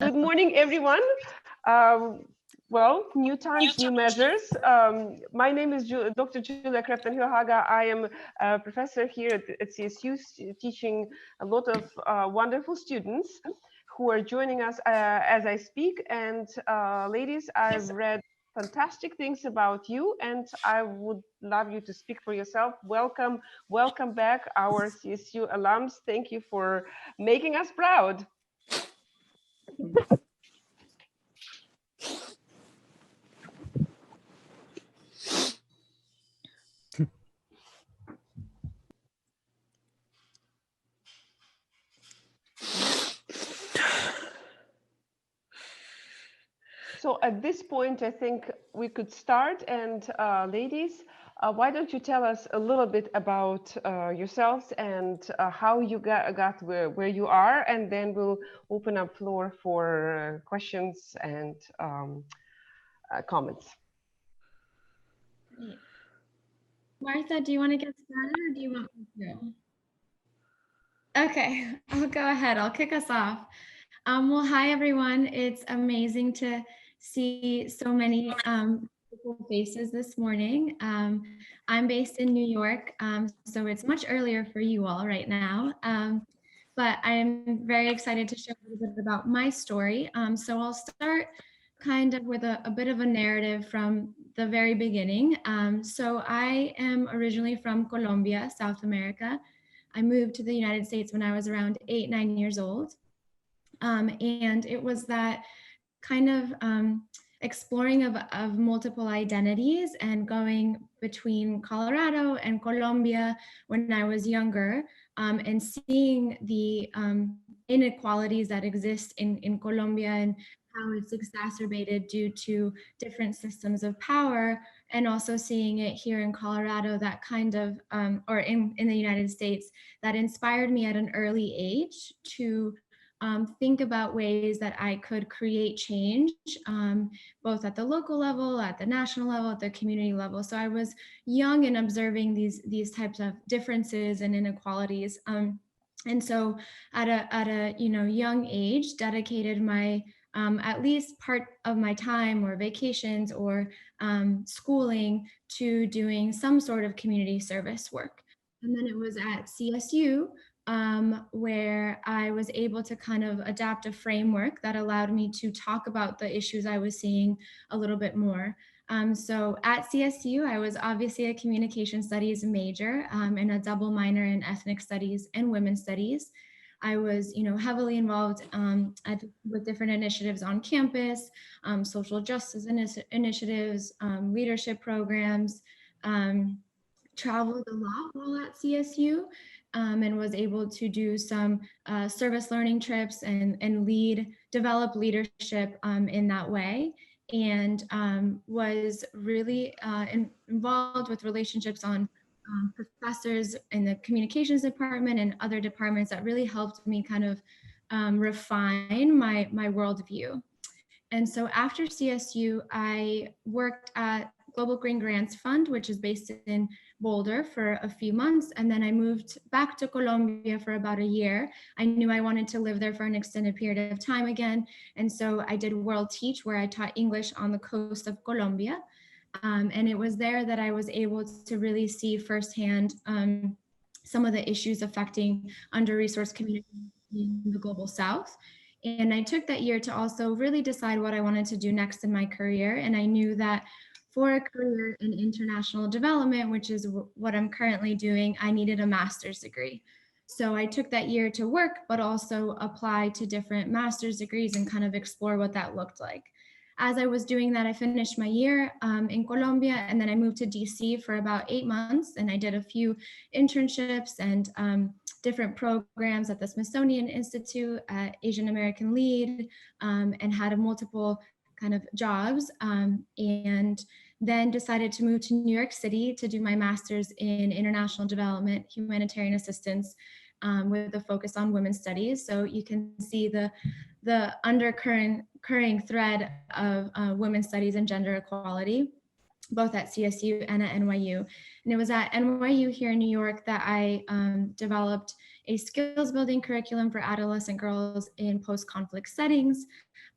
Good morning, everyone. Well, new times, new measures. My name is Dr. Julia Krepton-Hillhaga. I am a professor here at CSU, teaching a lot of wonderful students who are joining us as I speak. And ladies, I've read fantastic things about you, and I would love you to speak for yourself. Welcome, welcome back, our CSU alums. Thank you for making us proud. So at this point, I think we could start. And ladies, why don't you tell us a little bit about yourselves and how you got where you are, and then we'll open up floor for questions and comments. Martha, do you want to get started or do you want me to? Okay, I'll go ahead. I'll kick us off. Well, hi, everyone. It's amazing to see so many beautiful faces this morning. I'm based in New York, so it's much earlier for you all right now. But I'm very excited to share a little bit about my story. So I'll start kind of with a bit of a narrative from the very beginning. So I am originally from Colombia, South America. I moved to the United States when I was around 8-9 years old. And it was that kind of exploring of multiple identities and going between Colorado and Colombia when I was younger, and seeing the inequalities that exist in Colombia and how it's exacerbated due to different systems of power, and also seeing it here in Colorado, that kind of, or in the United States, that inspired me at an early age to think about ways that I could create change, both at the local level, at the national level, at the community level. So I was young and observing these types of differences and inequalities. And so at a young age, dedicated my at least part of my time or vacations or schooling to doing some sort of community service work. And then it was at CSU where I was able to kind of adapt a framework that allowed me to talk about the issues I was seeing a little bit more. So at CSU, I was obviously a communication studies major and a double minor in ethnic studies and women's studies. I was, heavily involved with different initiatives on campus, social justice initiatives, leadership programs, traveled a lot while at CSU. And was able to do some service learning trips and develop leadership in that way, and was really involved with relationships on professors in the communications department and other departments that really helped me kind of refine my worldview. And so after CSU, I worked at Global Green Grants Fund, which is based in Boulder, for a few months. And then I moved back to Colombia for about a year. I knew I wanted to live there for an extended period of time again. And so I did World Teach, where I taught English on the coast of Colombia. And it was there that I was able to really see firsthand some of the issues affecting under-resourced communities in the Global South. And I took that year to also really decide what I wanted to do next in my career. And I knew that for a career in international development, which is what I'm currently doing, I needed a master's degree. So I took that year to work, but also apply to different master's degrees and kind of explore what that looked like. As I was doing that, I finished my year in Colombia, and then I moved to DC for about 8 months, and I did a few internships and different programs at the Smithsonian Institute, at Asian American Lead, and had multiple kind of jobs, and then decided to move to New York City to do my master's in international development, humanitarian assistance, with a focus on women's studies. So you can see the undercurrent thread of women's studies and gender equality. both at CSU and at NYU. And it was at NYU here in New York that I developed a skills building curriculum for adolescent girls in post-conflict settings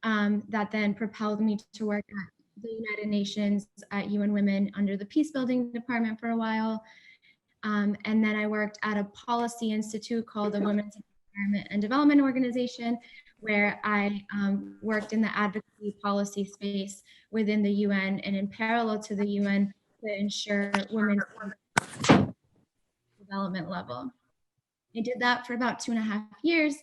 that then propelled me to work at the United Nations at UN Women under the Peace Building Department for a while. And then I worked at a policy institute called the Women's Environment and Development Organization, where I worked in the advocacy policy space within the UN and in parallel to the UN to ensure women's development level. I did that for about 2.5 years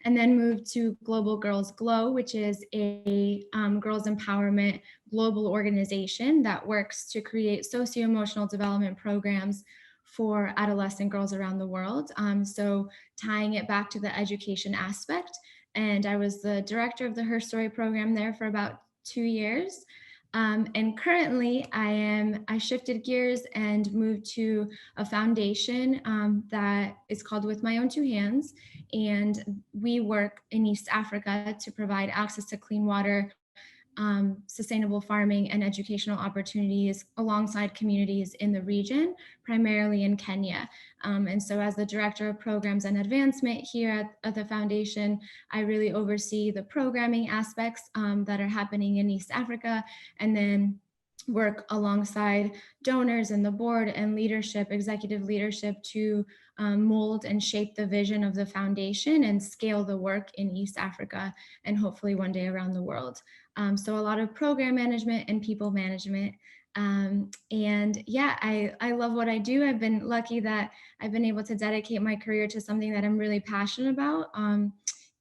and then moved to Global Girls Glow, which is a girls empowerment global organization that works to create socio-emotional development programs for adolescent girls around the world. So tying it back to the education aspect. And I was the director of the Her Story program there for about 2 years. And currently I shifted gears and moved to a foundation that is called With My Own Two Hands. And we work in East Africa to provide access to clean water, sustainable farming, and educational opportunities alongside communities in the region, primarily in Kenya. And so as the director of programs and advancement here at the foundation, I really oversee the programming aspects that are happening in East Africa, and then work alongside donors and the board and leadership, executive leadership, to mold and shape the vision of the foundation and scale the work in East Africa and hopefully one day around the world. So a lot of program management and people management. And yeah, I love what I do. I've been lucky that I've been able to dedicate my career to something that I'm really passionate about.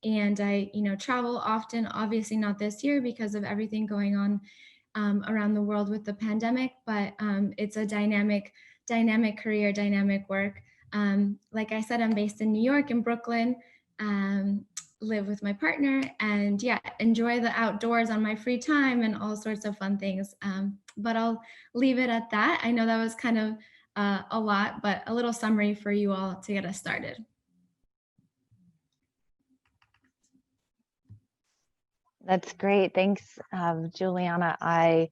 And I, travel often, obviously not this year because of everything going on around the world with the pandemic, but it's a dynamic career, dynamic work. Like I said, I'm based in New York, in Brooklyn, live with my partner, and yeah, enjoy the outdoors on my free time and all sorts of fun things. But I'll leave it at that. I know that was kind of a lot, but a little summary for you all to get us started. That's great. Thanks, Juliana. I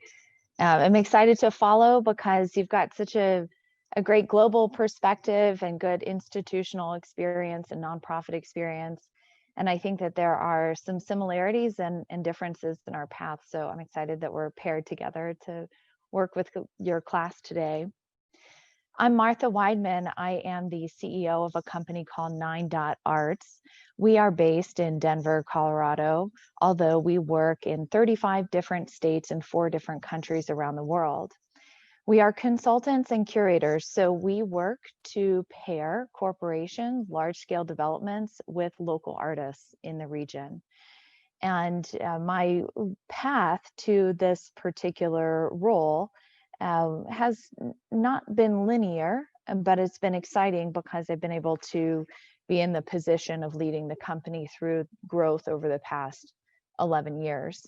am excited to follow because you've got such a great global perspective and good institutional experience and nonprofit experience. And I think that there are some similarities and differences in our paths. So I'm excited that we're paired together to work with your class today. I'm Martha Weidman. I am the CEO of a company called 9 Arts. We are based in Denver, Colorado, although we work in 35 different states and 4 different countries around the world. We are consultants and curators, so we work to pair corporations, large-scale developments with local artists in the region. And my path to this particular role has not been linear, but it's been exciting because I've been able to be in the position of leading the company through growth over the past 11 years.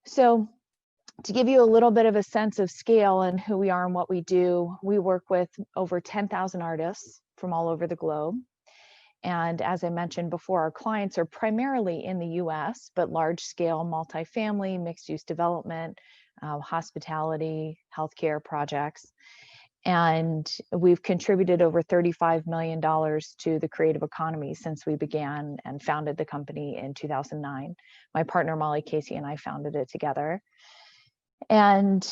So to give you a little bit of a sense of scale and who we are and what we do, we work with over 10,000 artists from all over the globe. And as I mentioned before, our clients are primarily in the US, but large scale multifamily, mixed use development, hospitality, healthcare projects. And we've contributed over $35 million to the creative economy since we began and founded the company in 2009. My partner, Molly Casey, and I founded it together. And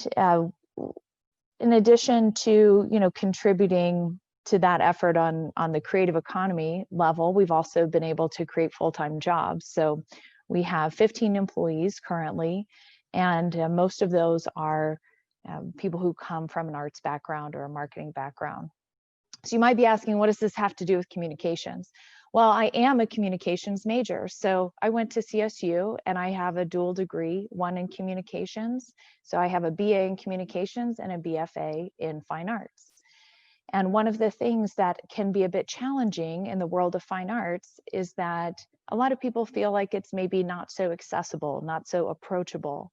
in addition to, contributing to that effort on the creative economy level, we've also been able to create full-time jobs. So we have 15 employees currently, and most of those are people who come from an arts background or a marketing background. So you might be asking, what does this have to do with communications? Well, I am a communications major. So I went to CSU and I have a dual degree, one in communications. So I have a BA in communications and a BFA in fine arts. And one of the things that can be a bit challenging in the world of fine arts is that a lot of people feel like it's maybe not so accessible, not so approachable.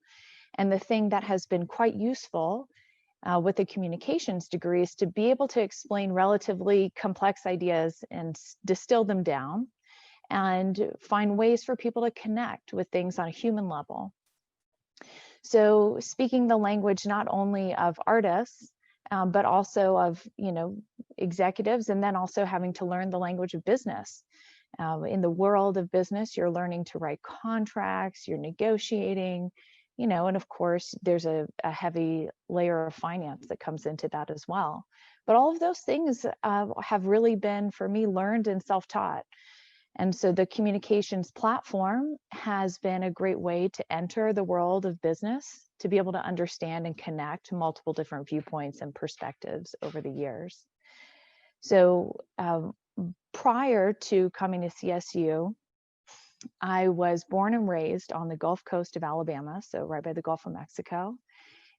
And the thing that has been quite useful with a communications degree is to be able to explain relatively complex ideas and distill them down and find ways for people to connect with things on a human level. So speaking the language not only of artists, but also of, executives, and then also having to learn the language of business. In the world of business, you're learning to write contracts, you're negotiating, and of course, there's a heavy layer of finance that comes into that as well. But all of those things have really been, for me, learned and self-taught. And so the communications platform has been a great way to enter the world of business, to be able to understand and connect multiple different viewpoints and perspectives over the years. So prior to coming to CSU, I was born and raised on the Gulf Coast of Alabama, so right by the Gulf of Mexico.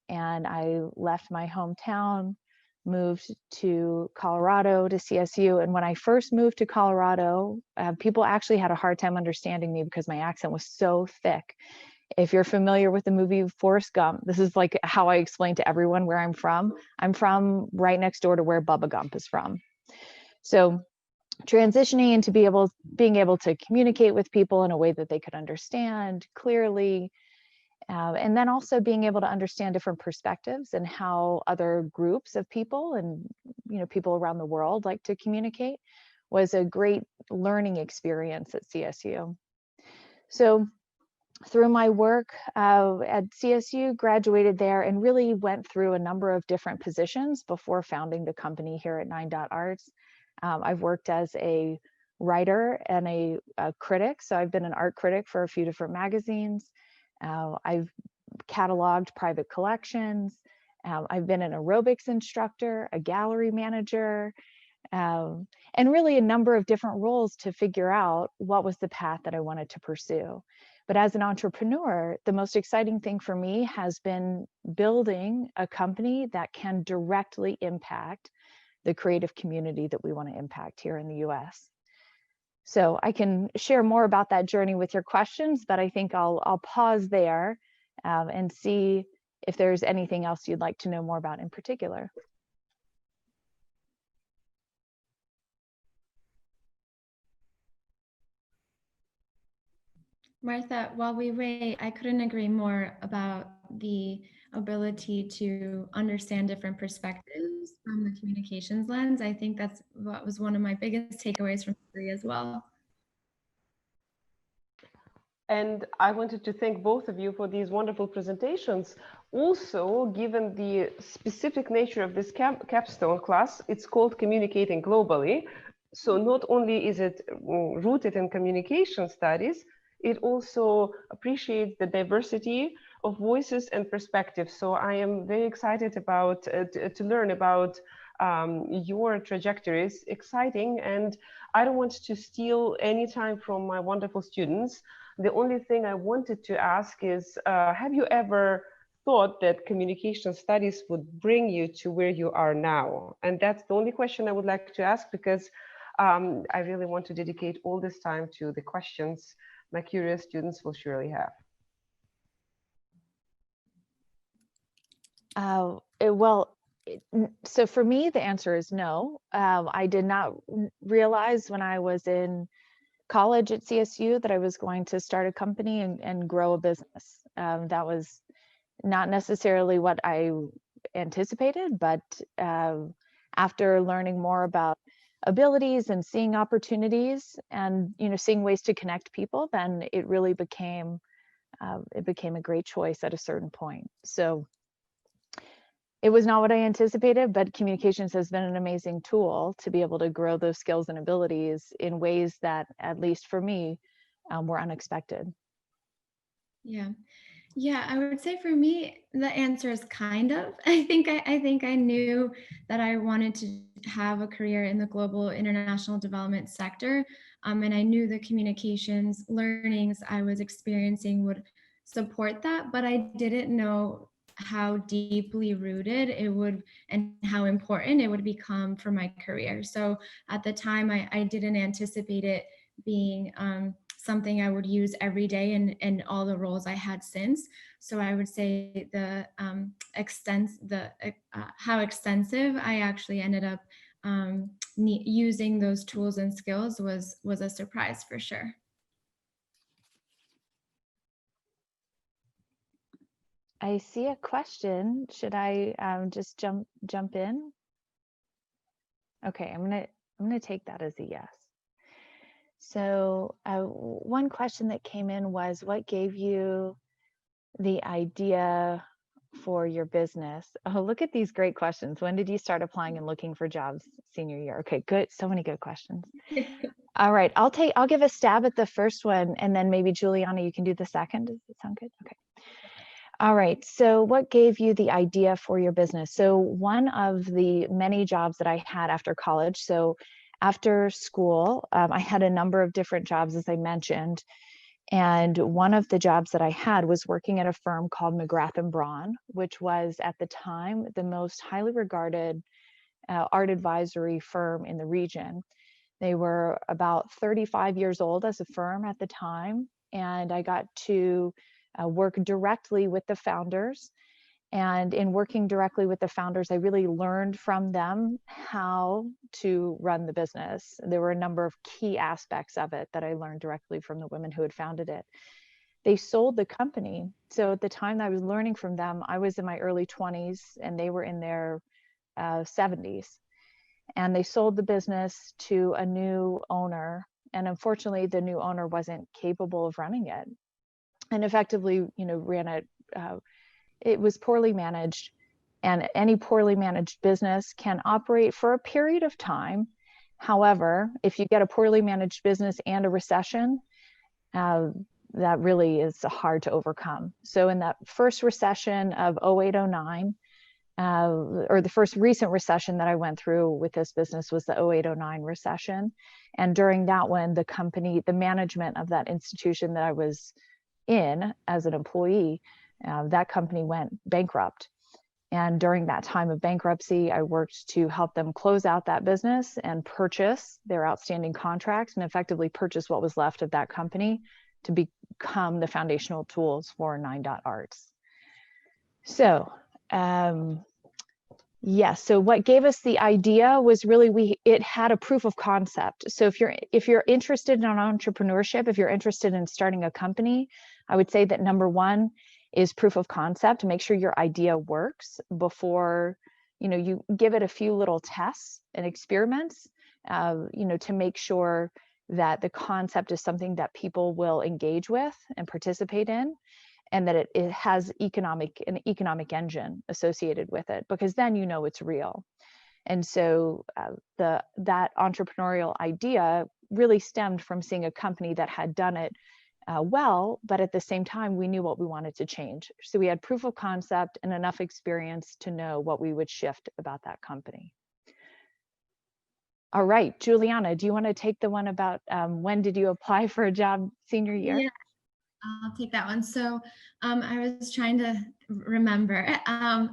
And I left my hometown, moved to Colorado to CSU. And when I first moved to Colorado, people actually had a hard time understanding me because my accent was so thick. If you're familiar with the movie Forrest Gump, this is like how I explain to everyone where I'm from. I'm from right next door to where Bubba Gump is from. So transitioning into being able to communicate with people in a way that they could understand clearly, and then also being able to understand different perspectives and how other groups of people and people around the world like to communicate was a great learning experience at CSU. So through my work at CSU, graduated there and really went through a number of different positions before founding the company here at 9.Arts. I've worked as a writer and a critic. So I've been an art critic for a few different magazines. I've cataloged private collections. I've been an aerobics instructor, a gallery manager, and really a number of different roles to figure out what was the path that I wanted to pursue. But as an entrepreneur, the most exciting thing for me has been building a company that can directly impact the creative community that we want to impact here in the US. So I can share more about that journey with your questions, but I think I'll pause there and see if there's anything else you'd like to know more about in particular. Martha, while we wait, I couldn't agree more about the ability to understand different perspectives from the communications lens. I think that's what was one of my biggest takeaways from degree as well. And I wanted to thank both of you for these wonderful presentations. Also, given the specific nature of this capstone class, it's called Communicating Globally. So not only is it rooted in communication studies, it also appreciates the diversity of voices and perspectives. So I am very excited about to learn about your trajectories. Exciting, and I don't want to steal any time from my wonderful students. The only thing I wanted to ask is, have you ever thought that communication studies would bring you to where you are now? And that's the only question I would like to ask, because I really want to dedicate all this time to the questions my curious students will surely have. So for me, the answer is no. I did not realize when I was in college at CSU that I was going to start a company and grow a business. That was not necessarily what I anticipated, but after learning more about abilities and seeing opportunities and seeing ways to connect people, then it really became a great choice at a certain point. So it was not what I anticipated, but communications has been an amazing tool to be able to grow those skills and abilities in ways that, at least for me, were unexpected. Yeah, I would say for me, the answer is kind of. I think I knew that I wanted to have a career in the global international development sector, and I knew the communications learnings I was experiencing would support that, but I didn't know how deeply rooted it would and how important it would become for my career. So at the time, I didn't anticipate it being something I would use every day in all the roles I had since. So I would say the how extensive I actually ended up using those tools and skills was a surprise for sure. I see a question. Should I just jump in? Okay, I'm gonna take that as a yes. So one question that came in was, what gave you the idea for your business? Oh, look at these great questions. When did you start applying and looking for jobs senior year? Okay, good. So many good questions. All right, I'll give a stab at the first one, and then maybe Juliana, you can do the second. Does it sound good? Okay. All right, so what gave you the idea for your business? So one of the many jobs that I had after college, so after school, I had a number of different jobs, as I mentioned. And one of the jobs that I had was working at a firm called McGrath and Braun, which was at the time the most highly regarded art advisory firm in the region. They were about 35 years old as a firm at the time, and I got to work directly with the founders. And in working directly with the founders, I really learned from them how to run the business. There were a number of key aspects of it that I learned directly from the women who had founded it. They sold the company. So at the time that I was learning from them, I was in my early 20s and they were in their 70s. And they sold the business to a new owner. And unfortunately, the new owner wasn't capable of running it, and effectively, ran it. It was poorly managed, and any poorly managed business can operate for a period of time. However, if you get a poorly managed business and a recession, that really is hard to overcome. So in that first recession of 08-09, or the first recent recession that I went through with this business was the 08-09 recession. And during that one, the company, the management of that institution that I was in as an employee, that company went bankrupt. And during that time of bankruptcy, I worked to help them close out that business and purchase their outstanding contracts and effectively purchase what was left of that company to become the foundational tools for 9.arts. So, yes. So what gave us the idea was really it had a proof of concept. So if you're interested in entrepreneurship, if you're interested in starting a company, I would say that number one is proof of concept. Make sure your idea works before you give it a few little tests and experiments. To make sure that the concept is something that people will engage with and participate in, and that it has an economic engine associated with it, because then it's real. And so that entrepreneurial idea really stemmed from seeing a company that had done it well, but at the same time, we knew what we wanted to change. So we had proof of concept and enough experience to know what we would shift about that company. All right, Juliana, do you want to take the one about when did you apply for a job senior year? Yeah. I'll take that one. So I was trying to remember.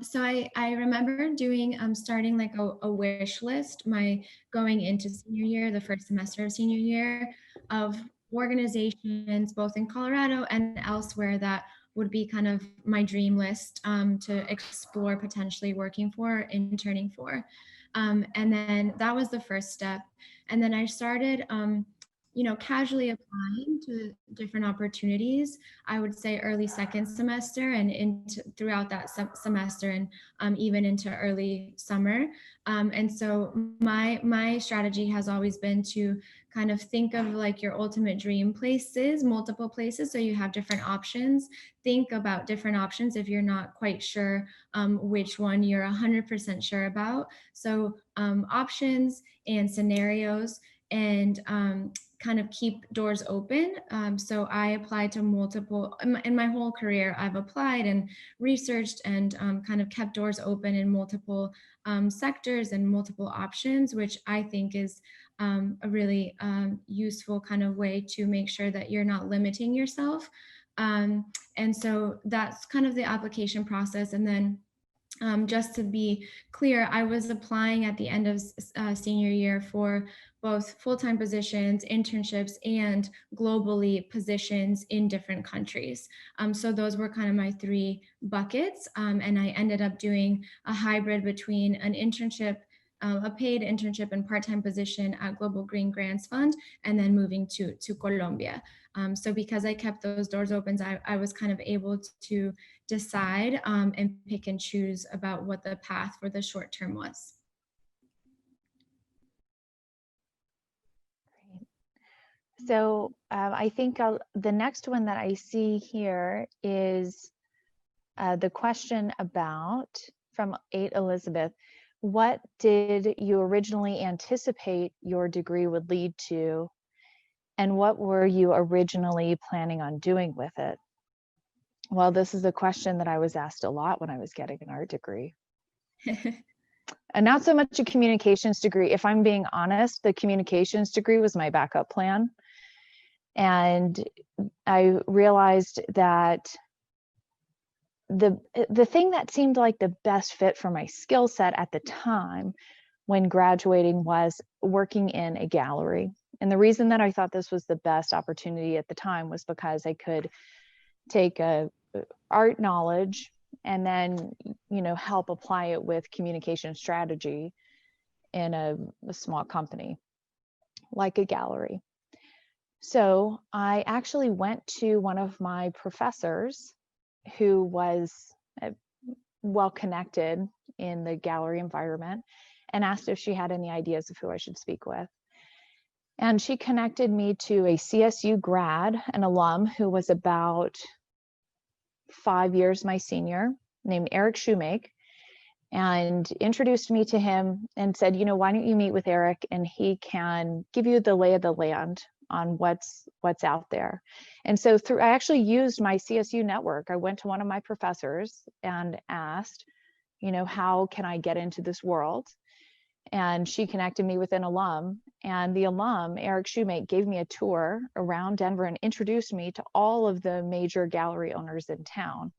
So I remember doing starting like a wish list, my going into senior year, the first semester of senior year, of organizations both in Colorado and elsewhere that would be kind of my dream list to explore potentially working for, interning for. And then that was the first step. And then I started casually applying to different opportunities. I would say early second semester and throughout that semester, and even into early summer. And so my strategy has always been to kind of think of like your ultimate dream places, multiple places, so you have different options. Think about different options if you're not quite sure which one you're 100% sure about. So options and scenarios, and kind of keep doors open. So I applied to multiple, in my whole career, I've applied and researched and kind of kept doors open in multiple sectors and multiple options, which I think is a really useful kind of way to make sure that you're not limiting yourself. And so that's kind of the application process. And then just to be clear, I was applying at the end of senior year for both full-time positions, internships, and globally positions in different countries. So those were kind of my three buckets. And I ended up doing a hybrid between an internship a paid internship and part-time position at Global Green Grants Fund, and then moving to Colombia. So because I kept those doors open, I was kind of able to decide and pick and choose about what the path for the short term was. So I think the next one that I see here is the question about from 8 Elizabeth. What did you originally anticipate your degree would lead to? And what were you originally planning on doing with it? Well, this is a question that I was asked a lot when I was getting an art degree. And not so much a communications degree. If I'm being honest, the communications degree was my backup plan. And I realized that the thing that seemed like the best fit for my skill set at the time when graduating was working in a gallery. And the reason that I thought this was the best opportunity at the time was because I could take a art knowledge and then, you know, help apply it with communication strategy in a small company like a gallery. So I actually went to one of my professors who was well connected in the gallery environment and asked if she had any ideas of who I should speak with. And she connected me to a CSU grad, an alum who was about 5 years my senior, named Eric Shoemake, and introduced me to him and said, you know, why don't you meet with Eric and he can give you the lay of the land on what's out there. And so I actually used my CSU network. I went to one of my professors and asked, you know, how can I get into this world? And she connected me with an alum, and the alum, Eric Shoemake, gave me a tour around Denver and introduced me to all of the major gallery owners in town.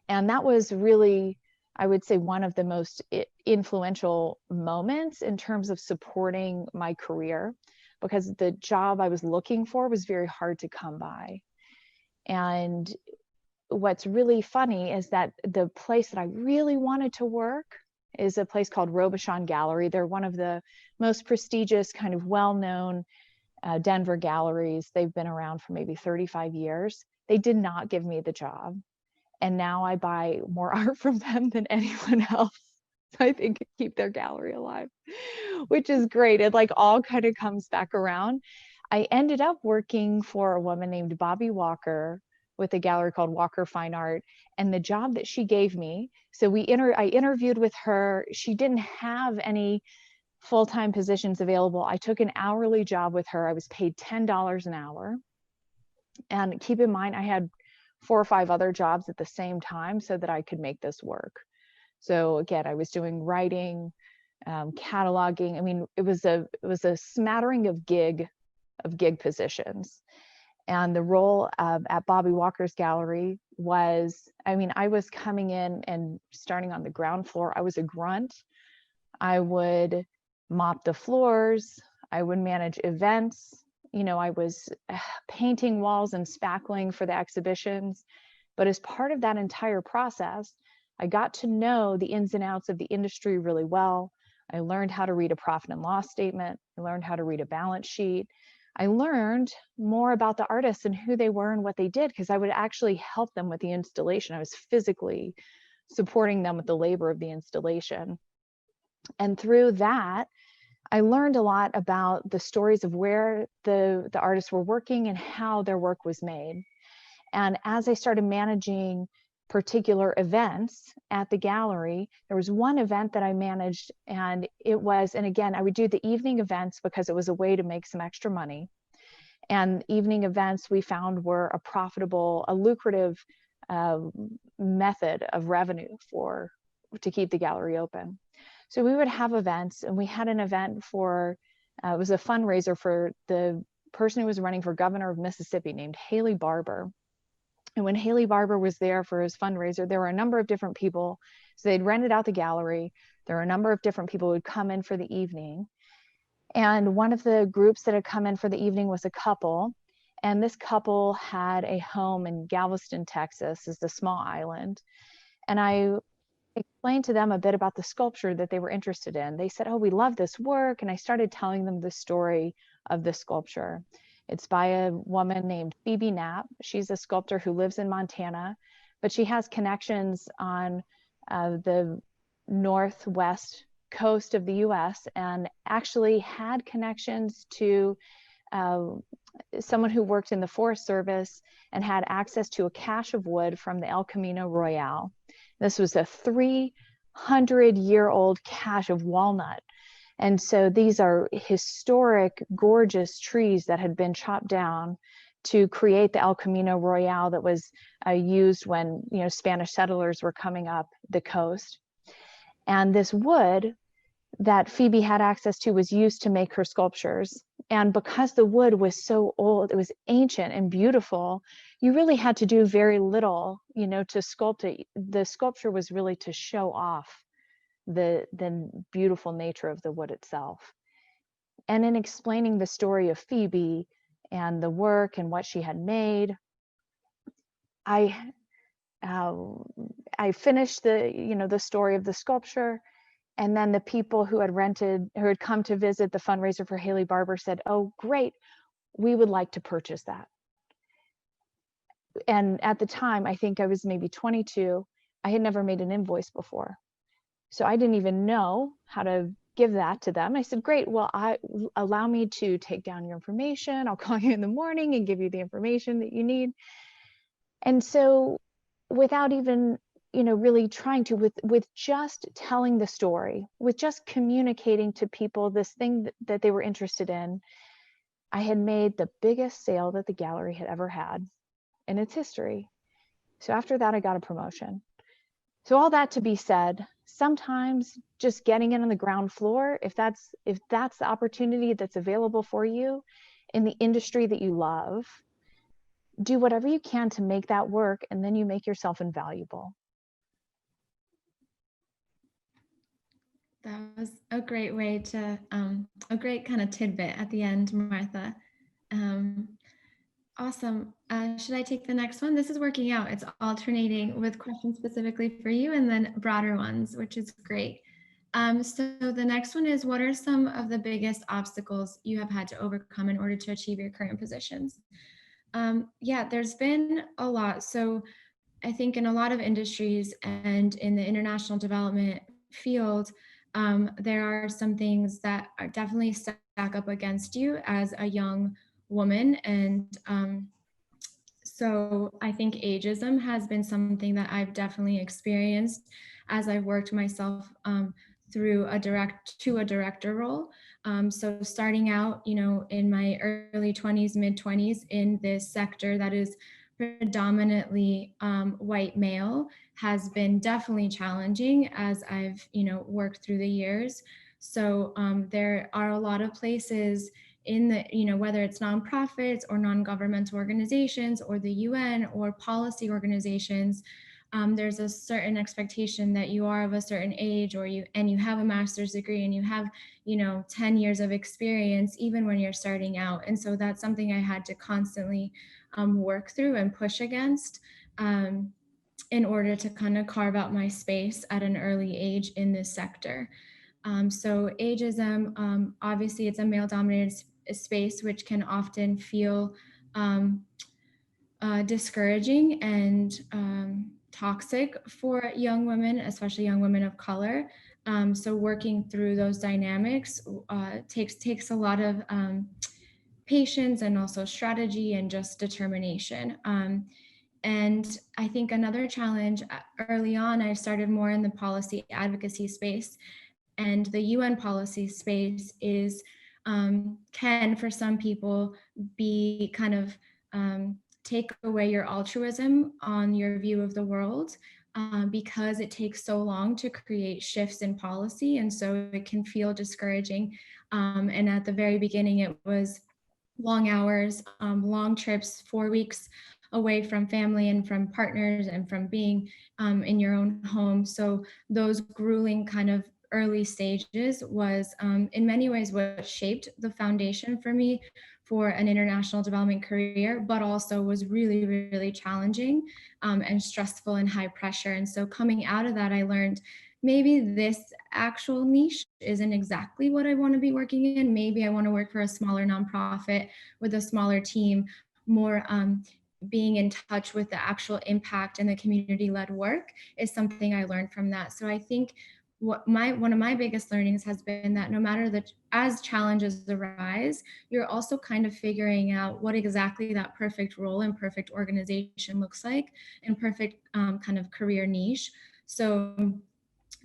And that was really, I would say, one of the most influential moments in terms of supporting my career, because the job I was looking for was very hard to come by. And what's really funny is that the place that I really wanted to work is a place called Robichon Gallery. They're one of the most prestigious, kind of well-known Denver galleries. They've been around for maybe 35 years. They did not give me the job. And now I buy more art from them than anyone else. So I think keep their gallery alive, which is great. It like all kind of comes back around. I ended up working for a woman named Bobby Walker with a gallery called Walker Fine Art, and the job that she gave me. So I interviewed with her. She didn't have any full-time positions available. I took an hourly job with her. I was paid $10 an hour. And keep in mind, I had 4 or 5 other jobs at the same time so that I could make this work. So again, I was doing writing, cataloging. I mean, it was a smattering of gig positions. And the role at Bobby Walker's gallery was, I mean, I was coming in and starting on the ground floor. I was a grunt. I would mop the floors. I would manage events. You know, I was painting walls and spackling for the exhibitions. But as part of that entire process, I got to know the ins and outs of the industry really well. I learned how to read a profit and loss statement. I learned how to read a balance sheet. I learned more about the artists and who they were and what they did, because I would actually help them with the installation. I was physically supporting them with the labor of the installation. And through that, I learned a lot about the stories of where the artists were working and how their work was made. And as I started managing particular events at the gallery, there was one event that I managed, and it was, and again, I would do the evening events because it was a way to make some extra money. And evening events we found were a profitable, a lucrative method of revenue to keep the gallery open. So we would have events, and we had an event for, it was a fundraiser for the person who was running for governor of Mississippi named Haley Barbour. And when Haley Barbour was there for his fundraiser, there were a number of different people. So they'd rented out the gallery. There were a number of different people who would come in for the evening. And one of the groups that had come in for the evening was a couple. And this couple had a home in Galveston, Texas, is the small island. And I explained to them a bit about the sculpture that they were interested in. They said, oh, we love this work. And I started telling them the story of the sculpture. It's by a woman named Phoebe Knapp. She's a sculptor who lives in Montana, but she has connections on the northwest coast of the US, and actually had connections to someone who worked in the Forest Service and had access to a cache of wood from the El Camino Royale. This was a 300-year-old cache of walnut. And so these are historic, gorgeous trees that had been chopped down to create the El Camino Royale that was used when, you know, Spanish settlers were coming up the coast. And this wood that Phoebe had access to was used to make her sculptures. And because the wood was so old, it was ancient and beautiful, you really had to do very little, you know, to sculpt it. The sculpture was really to show off the beautiful nature of the wood itself. And in explaining the story of Phoebe and the work and what she had made, I finished the story of the sculpture. And then the people who had come to visit the fundraiser for Haley Barbour said, oh, great, we would like to purchase that. And at the time, I think I was maybe 22. I had never made an invoice before. So I didn't even know how to give that to them. I said, great, well, allow me to take down your information. I'll call you in the morning and give you the information that you need. And so without even, you know, really trying to, with just telling the story, with just communicating to people this thing that they were interested in, I had made the biggest sale that the gallery had ever had in its history. So after that, I got a promotion. So all that to be said, sometimes just getting in on the ground floor, if that's the opportunity that's available for you in the industry that you love, do whatever you can to make that work, and then you make yourself invaluable. That was a great way to, a great kind of tidbit at the end, Martha. Awesome. Should I take the next one? This is working out. It's alternating with questions specifically for you and then broader ones, which is great. So the next one is, what are some of the biggest obstacles you have had to overcome in order to achieve your current positions? Yeah, there's been a lot. So I think in a lot of industries and in the international development field, there are some things that are definitely stack up against you as a young woman. And so I think ageism has been something that I've definitely experienced as I've worked myself through a director role. So starting out, you know, in my early 20s, mid 20s in this sector that is predominantly white male has been definitely challenging as I've, you know, worked through the years. So there are a lot of places in the, you know, whether it's nonprofits or non-governmental organizations or the UN or policy organizations, there's a certain expectation that you are of a certain age, or you have a master's degree and you have, you know, 10 years of experience even when you're starting out. And so that's something I had to constantly work through and push against in order to kind of carve out my space at an early age in this sector. So ageism, obviously it's a male-dominated space, which can often feel discouraging and toxic for young women, especially young women of color. So working through those dynamics takes a lot of patience and also strategy and just determination. And I think another challenge early on, I started more in the policy advocacy space, and the UN policy space is can for some people be kind of take away your altruism on your view of the world because it takes so long to create shifts in policy, and so it can feel discouraging. And at the very beginning, it was long hours, long trips, 4 weeks away from family and from partners and from being in your own home. So those grueling kind of early stages was in many ways what shaped the foundation for me for an international development career, but also was really, really challenging and stressful and high pressure. And so coming out of that, I learned, maybe this actual niche isn't exactly what I want to be working in. Maybe I want to work for a smaller nonprofit with a smaller team, more being in touch with the actual impact and the community-led work is something I learned from that. So I think one of my biggest learnings has been that no matter as challenges arise, you're also kind of figuring out what exactly that perfect role and perfect organization looks like and perfect kind of career niche. So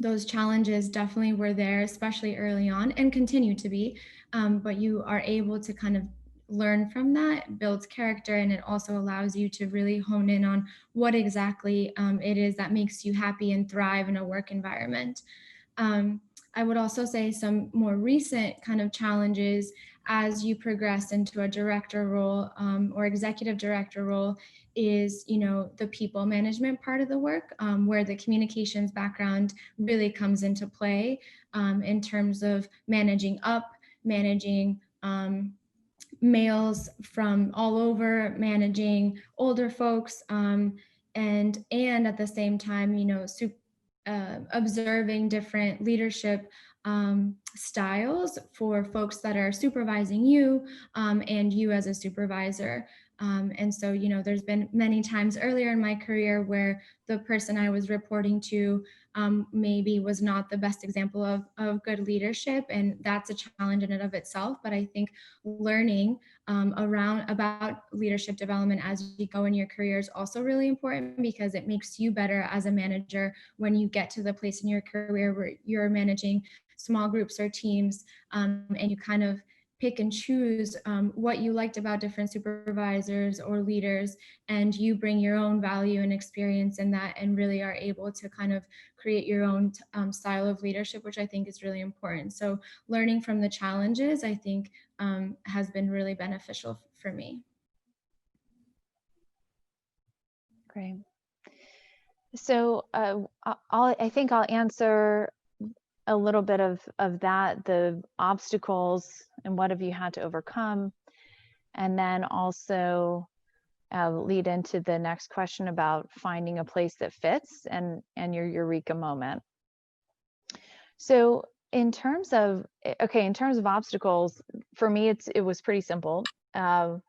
those challenges definitely were there, especially early on, and continue to be. But you are able to kind of learn from that, builds character, and it also allows you to really hone in on what exactly it is that makes you happy and thrive in a work environment. I would also say some more recent kind of challenges as you progress into a director role or executive director role is, the people management part of the work, where the communications background really comes into play in terms of managing up, managing males from all over, managing older folks, and at the same time, observing different leadership styles for folks that are supervising you and you as a supervisor. And so, there's been many times earlier in my career where the person I was reporting to maybe was not the best example of good leadership. And that's a challenge in and of itself. But I think learning about leadership development as you go in your career is also really important because it makes you better as a manager when you get to the place in your career where you're managing small groups or teams and you kind of pick and choose what you liked about different supervisors or leaders, and you bring your own value and experience in that and really are able to kind of create your own style of leadership, which I think is really important. So learning from the challenges, I think, has been really beneficial for me. Great. So I think I'll answer a little bit of that, the obstacles and what have you had to overcome, and then also lead into the next question about finding a place that fits and your eureka moment. So in terms of obstacles, for me, it was pretty simple. I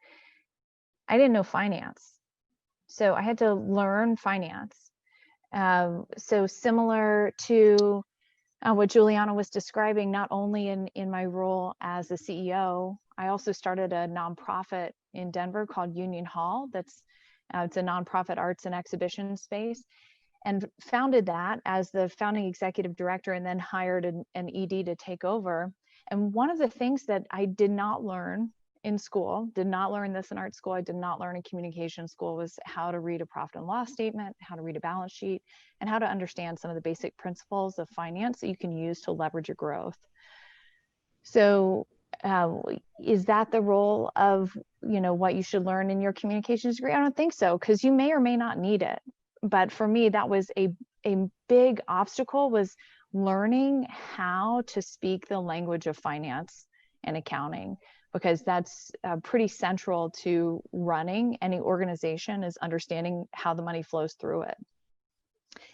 didn't know finance, so I had to learn finance. So similar to what Juliana was describing, not only in my role as a CEO, I also started a nonprofit in Denver called Union Hall. It's a nonprofit arts and exhibition space, and founded that as the founding executive director, and then hired an ED to take over. And one of the things that I did not learn in school, did not learn this in art school, I did not learn in communication school, was how to read a profit and loss statement, how to read a balance sheet, and how to understand some of the basic principles of finance that you can use to leverage your growth. So is that the role of, what you should learn in your communications degree? I don't think so, because you may or may not need it. But for me, that was a big obstacle, was learning how to speak the language of finance and accounting, because that's pretty central to running any organization, is understanding how the money flows through it.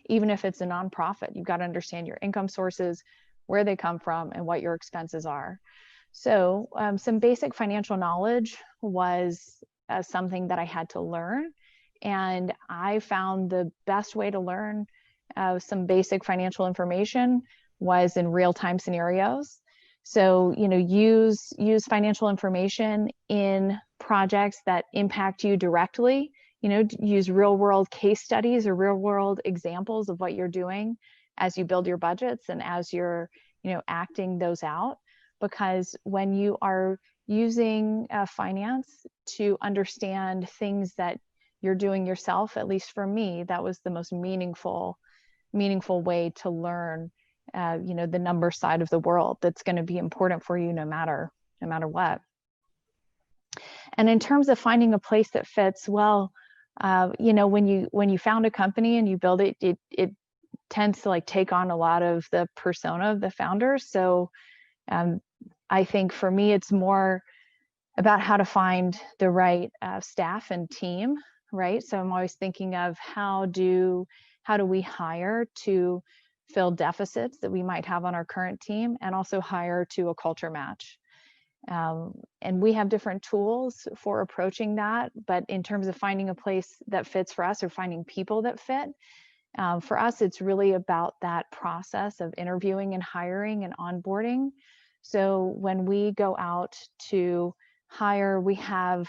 Even if it's a nonprofit, you've got to understand your income sources, where they come from, and what your expenses are. So some basic financial knowledge was something that I had to learn. And I found the best way to learn some basic financial information was in real-time scenarios. So, use financial information in projects that impact you directly. Use real-world case studies or real-world examples of what you're doing as you build your budgets and as you're, acting those out. Because when you are using finance to understand things that you're doing yourself, at least for me, that was the most meaningful way to learn the number side of the world that's going to be important for you no matter what. And in terms of finding a place that fits, well, when you found a company and you build it, it tends to take on a lot of the persona of the founder. So I think for me, it's more about how to find the right staff and team, right? So I'm always thinking of how do we hire to fill deficits that we might have on our current team, and also hire to a culture match. And we have different tools for approaching that, but in terms of finding a place that fits for us or finding people that fit, for us, it's really about that process of interviewing and hiring and onboarding. So when we go out to hire, we have,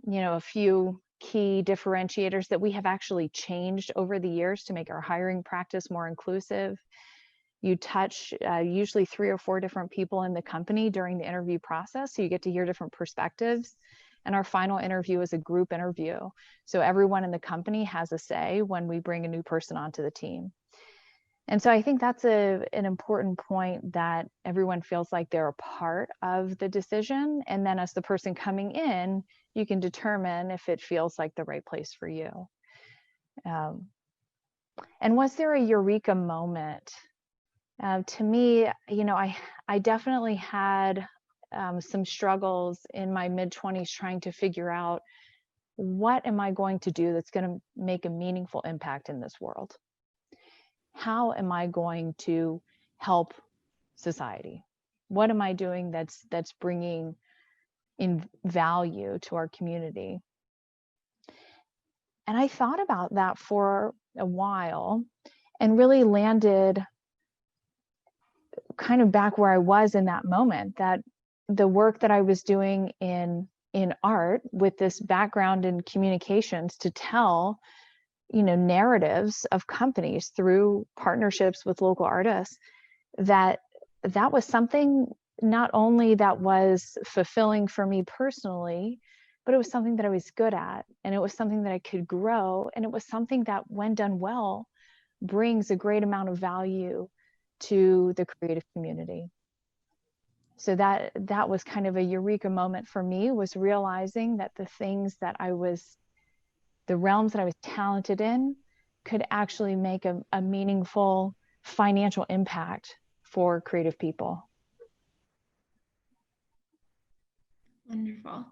a few key differentiators that we have actually changed over the years to make our hiring practice more inclusive. You touch usually 3 or 4 different people in the company during the interview process, so you get to hear different perspectives. And our final interview is a group interview. So everyone in the company has a say when we bring a new person onto the team. And so I think that's an important point, that everyone feels like they're a part of the decision. And then as the person coming in, you can determine if it feels like the right place for you. And was there a eureka moment? To me, I definitely had some struggles in my mid-20s trying to figure out, what am I going to do that's going to make a meaningful impact in this world? How am I going to help society? What am I doing that's bringing in value to our community? And I thought about that for a while and really landed kind of back where I was in that moment, that the work that I was doing in art with this background in communications to tell, narratives of companies through partnerships with local artists, that was something not only that was fulfilling for me personally, but it was something that I was good at, and it was something that I could grow, and it was something that, when done well, brings a great amount of value to the creative community. So that was kind of a eureka moment for me, was realizing that the things that the realms that I was talented in could actually make a meaningful financial impact for creative people. Wonderful.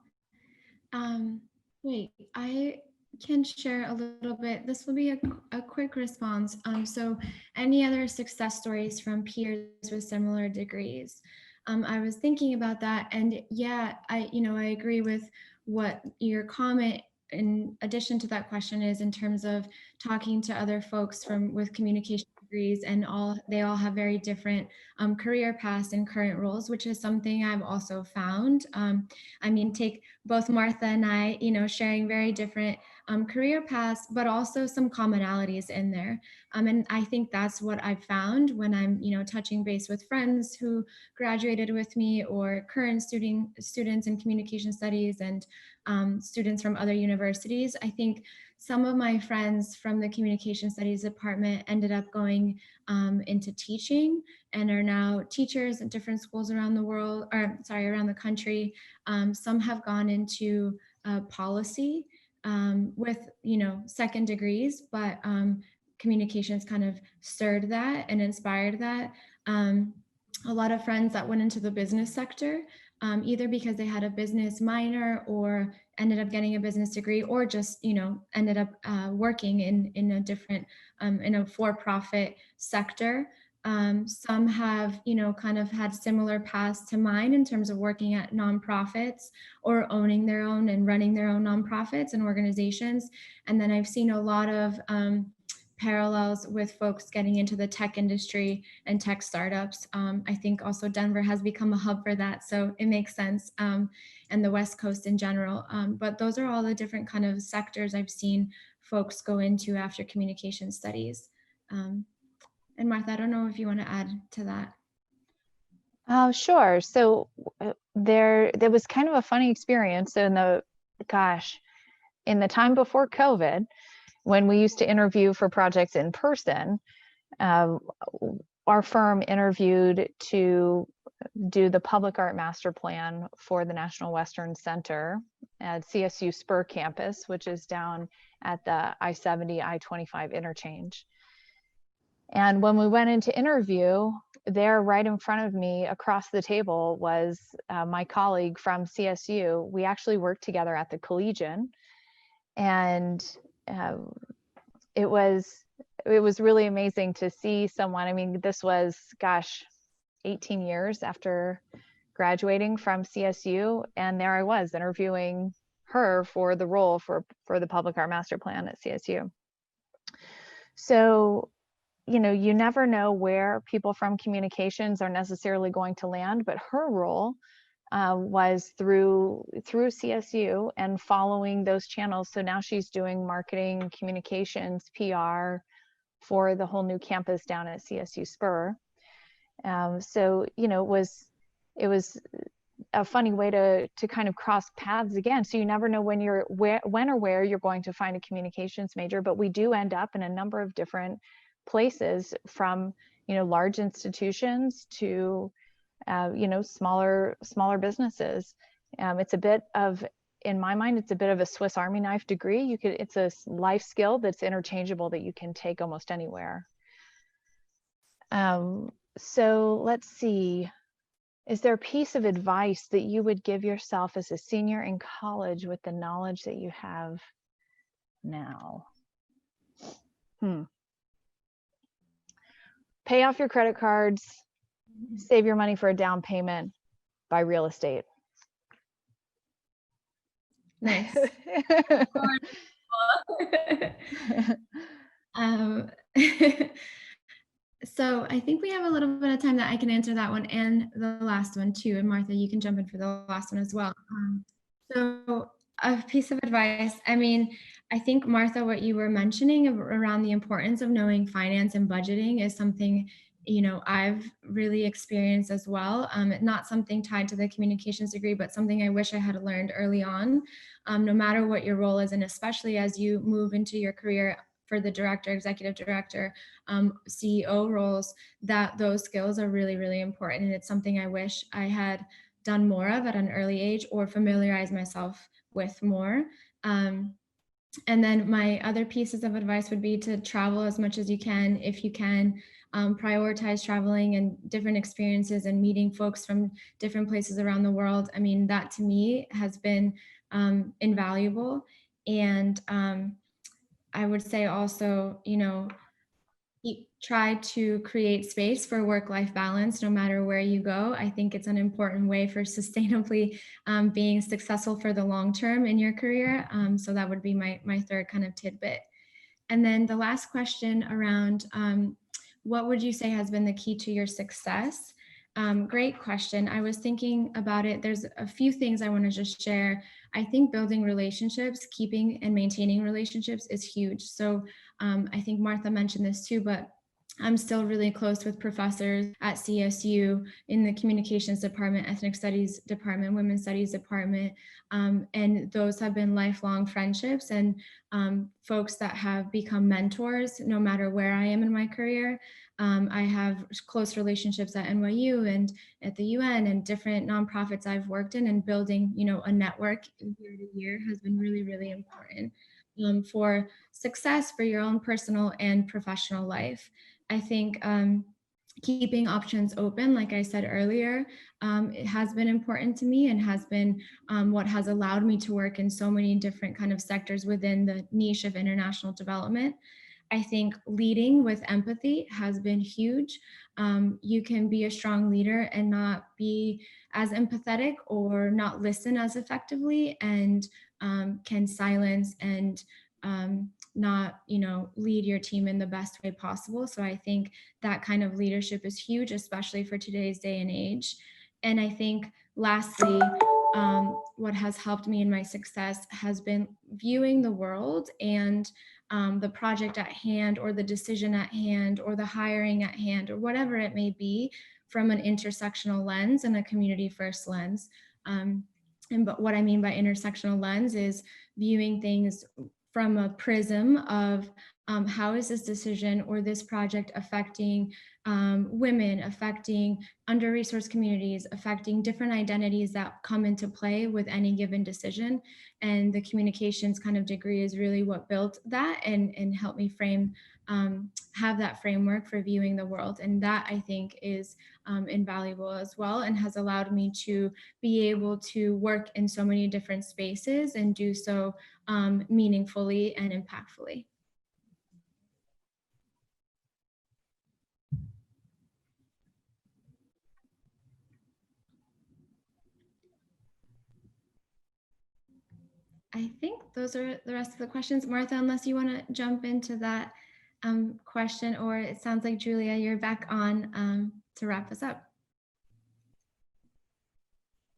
Wait, I can share a little bit. This will be a quick response. So any other success stories from peers with similar degrees? I was thinking about that, and yeah, I agree with what your comment in addition to that question is, in terms of talking to other folks with communication degrees, and they all have very different career paths and current roles, which is something I've also found. Take both Martha and I, sharing very different career paths, but also some commonalities in there. And I think that's what I've found when I'm, touching base with friends who graduated with me, or current students in communication studies, and students from other universities. I think some of my friends from the communication studies department ended up going into teaching, and are now teachers at different schools around the world, around the country. Some have gone into policy with, second degrees, but communications kind of stirred that and inspired that. A lot of friends that went into the business sector, either because they had a business minor, or ended up getting a business degree, or just, ended up working in a different, in a for-profit sector. Some have, kind of had similar paths to mine in terms of working at nonprofits, or owning their own and running their own nonprofits and organizations. And then I've seen a lot of parallels with folks getting into the tech industry and tech startups. I think also Denver has become a hub for that, so it makes sense, and the West Coast in general. But those are all the different kind of sectors I've seen folks go into after communication studies. And Martha, I don't know if you want to add to that. Sure. So there was kind of a funny experience. So in the time before COVID, when we used to interview for projects in person, our firm interviewed to do the public art master plan for the National Western Center at CSU Spur campus, which is down at the I-70, I-25 interchange. And when we went into interview, there right in front of me across the table was my colleague from CSU. We actually worked together at the Collegian, and it was it was really amazing to see someone. I mean, this was, gosh, 18 years after graduating from CSU, and there I was interviewing her for the role for the Public Art Master Plan at CSU. So, you know, you never know where people from communications are necessarily going to land, but her role was through CSU and following those channels. So now she's doing marketing, communications, PR for the whole new campus down at CSU Spur. So, you know, it was a funny way to kind of cross paths again. So you never know when or where you're going to find a communications major, but we do end up in a number of different places, from, you know, large institutions to, you know, smaller businesses. It's a bit of, in my mind, it's a bit of a Swiss Army knife degree. It's a life skill that's interchangeable that you can take almost anywhere. So let's see. Is there a piece of advice that you would give yourself as a senior in college with the knowledge that you have now? Pay off your credit cards, save your money for a down payment, buy real estate. Nice. So I think we have a little bit of time that I can answer that one and the last one too. And Martha, you can jump in for the last one as well. So a piece of advice, I mean, I think, Martha, what you were mentioning around the importance of knowing finance and budgeting is something, you know, I've really experienced as well. Not something tied to the communications degree, but something I wish I had learned early on, no matter what your role is, and especially as you move into your career for the director, executive director, CEO roles, that those skills are really, really important. And it's something I wish I had done more of at an early age, or familiarize myself with more. And then my other pieces of advice would be to travel as much as you can. If you can, prioritize traveling and different experiences and meeting folks from different places around the world. I mean, that to me has been invaluable. And I would say also, you know, try to create space for work-life balance no matter where you go. I think it's an important way for sustainably being successful for the long term in your career. So that would be my third kind of tidbit. And then the last question around what would you say has been the key to your success? Great question. I was thinking about it. There's a few things I want to just share. I think building relationships, keeping and maintaining relationships is huge. So I think Martha mentioned this too, but I'm still really close with professors at CSU in the communications department, ethnic studies department, women's studies department. And those have been lifelong friendships and folks that have become mentors no matter where I am in my career. I have close relationships at NYU and at the UN and different nonprofits I've worked in, and building, you know, a network year to year has been really, really important for success for your own personal and professional life. I think keeping options open, like I said earlier, it has been important to me and has been what has allowed me to work in so many different kind of sectors within the niche of international development. I think leading with empathy has been huge. You can be a strong leader and not be as empathetic or not listen as effectively, and can silence and not, you know, lead your team in the best way possible. So I think that kind of leadership is huge, especially for today's day and age. And I think lastly, what has helped me in my success has been viewing the world and the project at hand, or the decision at hand, or the hiring at hand, or whatever it may be, from an intersectional lens and a community first lens. But what I mean by intersectional lens is viewing things from a prism of how is this decision or this project affecting women, affecting under-resourced communities, affecting different identities that come into play with any given decision. And the communications kind of degree is really what built that and helped me frame, have that framework for viewing the world. And that, I think, is invaluable as well, and has allowed me to be able to work in so many different spaces and do so meaningfully and impactfully. I think those are the rest of the questions. Martha, unless you want to jump into that question, or it sounds like Julia, you're back on to wrap us up.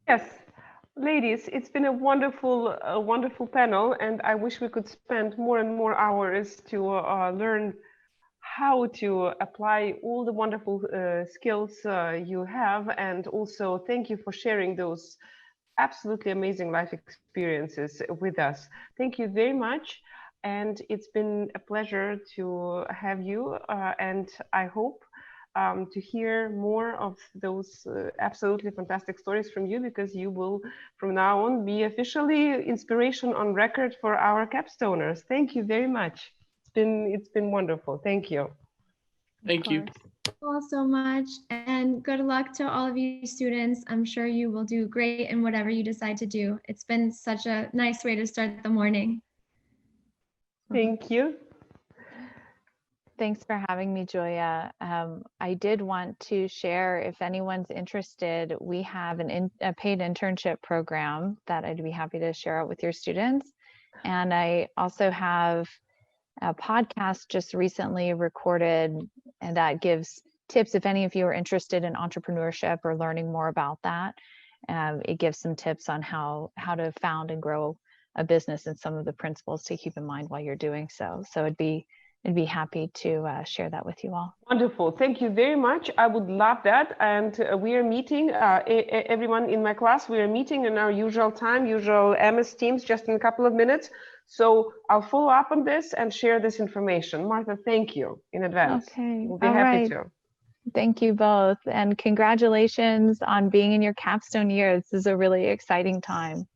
Yes, ladies, it's been a wonderful panel, and I wish we could spend more and more hours to learn how to apply all the wonderful skills you have, and also thank you for sharing those absolutely amazing life experiences with us. Thank you very much, and it's been a pleasure to have you, and I hope to hear more of those absolutely fantastic stories from you, because you will from now on be officially inspiration on record for our capstoners. Thank you very much. It's been wonderful. Thank you. Thank you. All so much, and good luck to all of you students. I'm sure you will do great in whatever you decide to do. It's been such a nice way to start the morning. Thank you. Thanks for having me, Julia. I did want to share, if anyone's interested, we have a paid internship program that I'd be happy to share out with your students. And I also have a podcast just recently recorded, and that gives tips if any of you are interested in entrepreneurship or learning more about that. It gives some tips on how to found and grow a business and some of the principles to keep in mind while you're doing so. So I'd be happy to share that with you all. Wonderful. Thank you very much. I would love that. And we are meeting, everyone in my class, we are meeting in our usual time, usual MS Teams, just in a couple of minutes. So I'll follow up on this and share this information. Martha, thank you in advance. Okay. We'll be All happy right. to. Thank you both. And congratulations on being in your capstone year. This is a really exciting time.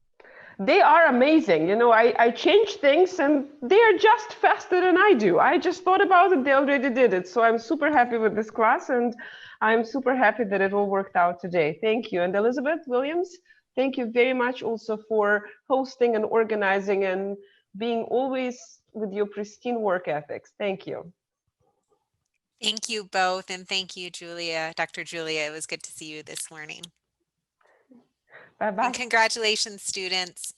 They are amazing. You know, I change things and they are just faster than I do. I just thought about it, they already did it. So I'm super happy with this class, and I'm super happy that it all worked out today. Thank you. And Elizabeth Williams, thank you very much also for hosting and organizing and being always with your pristine work ethics. Thank you. Thank you both, and thank you, Julia, Dr. Julia. It was good to see you this morning. Bye-bye. And congratulations, students.